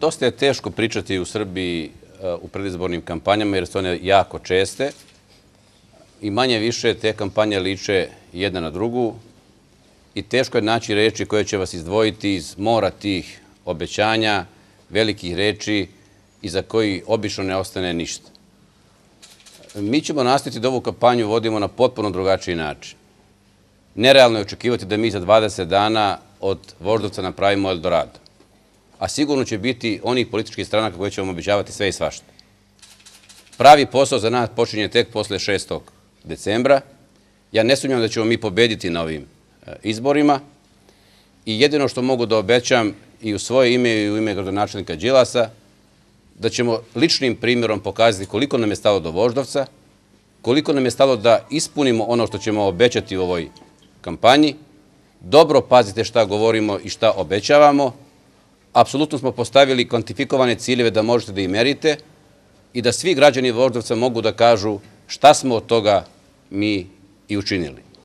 Dosta je teško pričati u Srbiji u predizbornim kampanjama jer su one jako česte i manje više te kampanje liče jedna na drugu i teško je naći reči koje će vas izdvojiti iz mora tih obećanja, velikih reči iza koji obično ne ostane ništa. Mi ćemo nastaviti da ovu kampanju vodimo na potpuno drugačiji način. Nerealno je očekivati da mi za 20 dana od Voždovca napravimo Eldorado. A sigurno će biti onih političkih stranaka koje će vam obećavati sve i svašta. Pravi posao za nas počinje tek posle 6. decembra. Ja ne sumnjam da ćemo mi pobediti na ovim izborima i jedino što mogu da obećam i u svoje ime i u ime gradonačelnika Đilasa, da ćemo ličnim primjerom pokazati koliko nam je stalo do Voždovca, koliko nam je stalo da ispunimo ono što ćemo obećati u ovoj kampanji. Dobro pazite šta govorimo i šta obećavamo. Apsolutno smo postavili kvantifikovane ciljeve da možete da ih merite i da svi građani Voždovca mogu da kažu šta smo od toga mi i učinili.